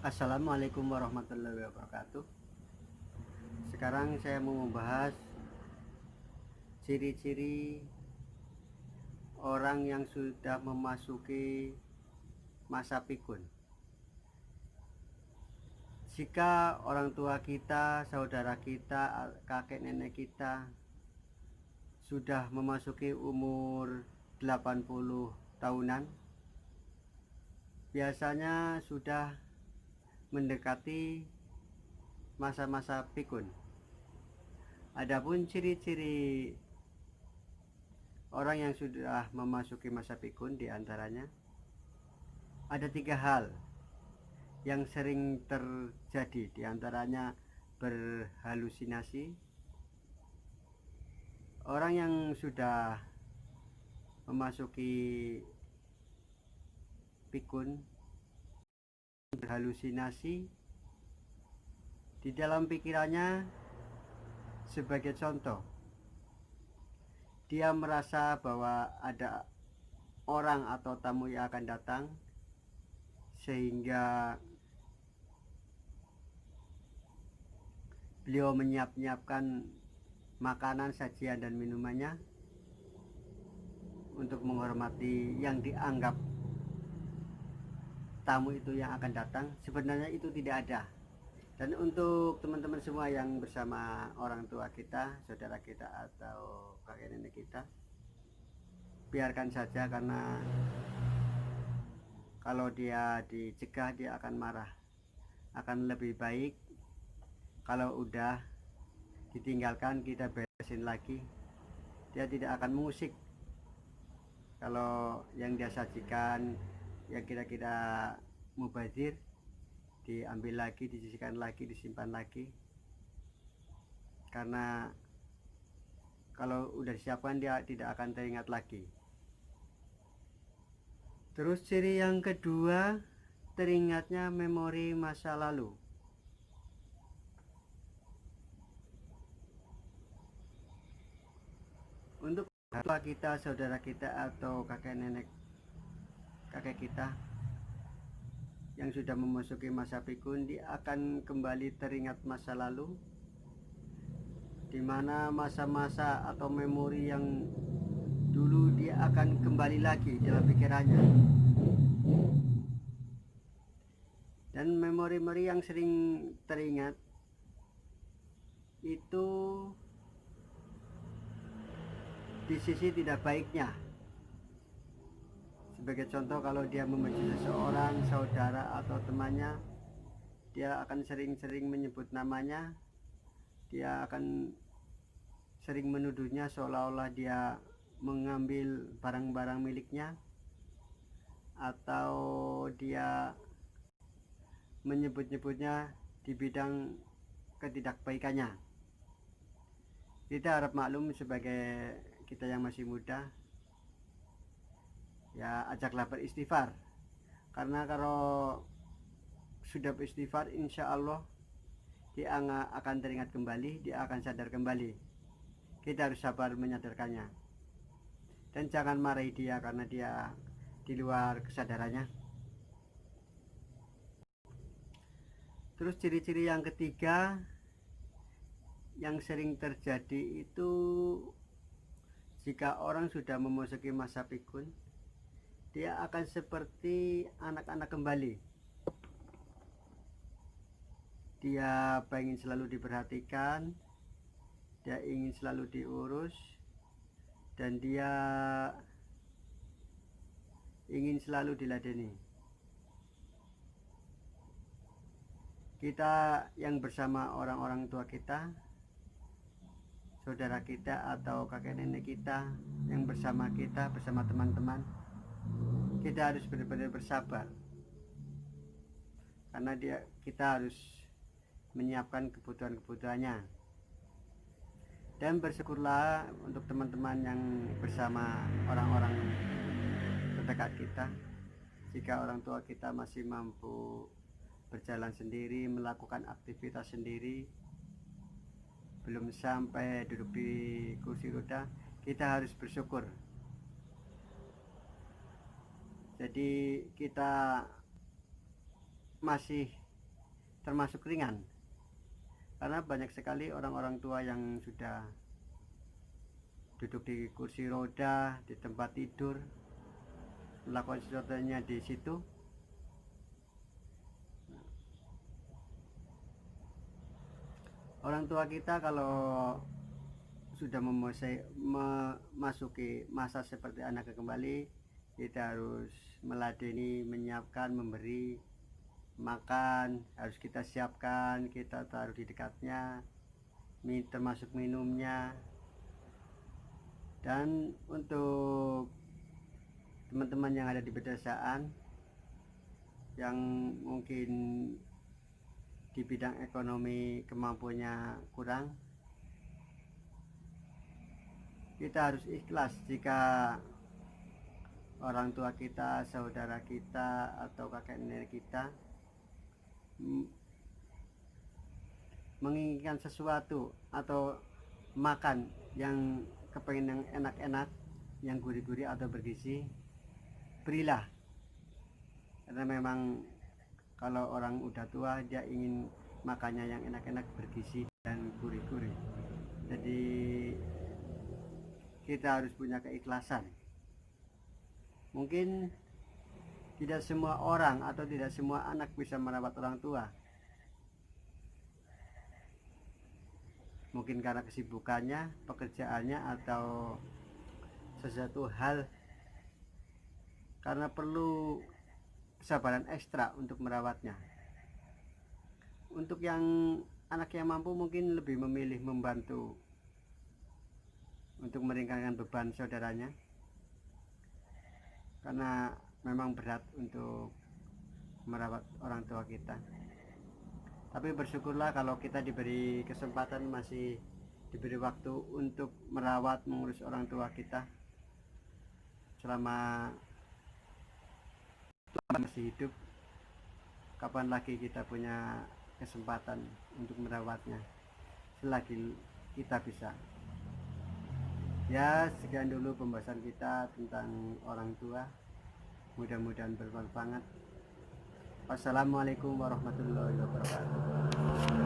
Assalamualaikum warahmatullahi wabarakatuh. Sekarang saya mau membahas ciri-ciri orang yang sudah memasuki masa pikun. Jika orang tua kita, saudara kita, kakek nenek kita sudah memasuki umur 80 tahunan, biasanya sudah mendekati masa-masa pikun. Adapun ciri-ciri orang yang sudah memasuki masa pikun diantaranya ada 3 hal yang sering terjadi, diantaranya berhalusinasi. Orang yang sudah memasuki pikun berhalusinasi di dalam pikirannya. Sebagai contoh, dia merasa bahwa ada orang atau tamu yang akan datang, sehingga beliau menyiapkan makanan, sajian dan minumannya untuk menghormati yang dianggap tamu itu yang akan datang. Sebenarnya itu tidak ada. Dan untuk teman-teman semua yang bersama orang tua kita, saudara kita atau kakek nenek kita, biarkan saja, karena kalau dia dicegah dia akan marah. Akan lebih baik kalau udah ditinggalkan, kita beresin lagi, dia tidak akan mengusik. Kalau yang dia sajikan yang kira-kira mubazir, diambil lagi, disisihkan lagi, disimpan lagi, karena kalau udah disiapkan dia tidak akan teringat lagi. Terus ciri yang kedua, teringatnya memori masa lalu. Untuk kita, saudara kita atau kakek nenek kakek kita yang sudah memasuki masa pikun, dia akan kembali teringat masa lalu, dimana masa-masa atau memori yang dulu dia akan kembali lagi dalam pikirannya. Dan memori-memori yang sering teringat itu di sisi tidak baiknya. Sebagai contoh, kalau dia membenci seseorang, saudara atau temannya, dia akan sering-sering menyebut namanya, dia akan sering menuduhnya seolah-olah dia mengambil barang-barang miliknya, atau dia menyebut-nyebutnya di bidang ketidakbaikannya. Kita harap maklum, sebagai kita yang masih muda, ya ajaklah beristighfar, karena kalau sudah beristighfar, insya Allah dia akan teringat kembali, dia akan sadar kembali. Kita harus sabar menyadarkannya, dan jangan marahi dia karena dia di luar kesadarannya. Terus ciri-ciri yang ketiga yang sering terjadi itu, jika orang sudah memasuki masa pikun, dia akan seperti anak-anak kembali. Dia ingin selalu diperhatikan, dia ingin selalu diurus, dan dia ingin selalu diladeni. Kita yang bersama orang-orang tua kita, saudara kita atau kakek nenek kita yang bersama kita, bersama teman-teman, kita harus benar-benar bersabar, karena kita harus menyiapkan kebutuhan-kebutuhannya. Dan bersyukurlah untuk teman-teman yang bersama orang-orang terdekat kita. Jika orang tua kita masih mampu berjalan sendiri, melakukan aktivitas sendiri, belum sampai duduk di kursi roda, kita harus bersyukur. Jadi kita masih termasuk ringan, karena banyak sekali orang-orang tua yang sudah duduk di kursi roda, di tempat tidur, melakukan sesuatunya di situ. Orang tua kita kalau sudah memasuki masa seperti anaknya kembali, kita harus meladeni, menyiapkan, memberi makan, harus kita siapkan, kita taruh di dekatnya, termasuk minumnya. Dan untuk teman-teman yang ada di pedesaan yang mungkin di bidang ekonomi kemampuannya kurang, kita harus ikhlas jika orang tua kita, saudara kita, atau kakek nenek kita menginginkan sesuatu atau makan yang kepengen yang enak-enak, yang gurih-gurih atau bergizi, berilah. Karena memang kalau orang udah tua dia ingin makannya yang enak-enak, bergizi dan gurih-gurih. Jadi kita harus punya keikhlasan. Mungkin tidak semua orang atau tidak semua anak bisa merawat orang tua. Mungkin karena kesibukannya, pekerjaannya, atau sesuatu hal, karena perlu kesabaran ekstra untuk merawatnya. Untuk yang anak yang mampu mungkin lebih memilih membantu untuk meringankan beban saudaranya, karena memang berat untuk merawat orang tua kita. Tapi bersyukurlah kalau kita diberi kesempatan, masih diberi waktu untuk merawat, mengurus orang tua kita selama masih hidup. Kapan lagi kita punya kesempatan untuk merawatnya selagi kita bisa. Ya, sekian dulu pembahasan kita tentang orang tua. Mudah-mudahan bermanfaat. Wassalamualaikum warahmatullahi wabarakatuh.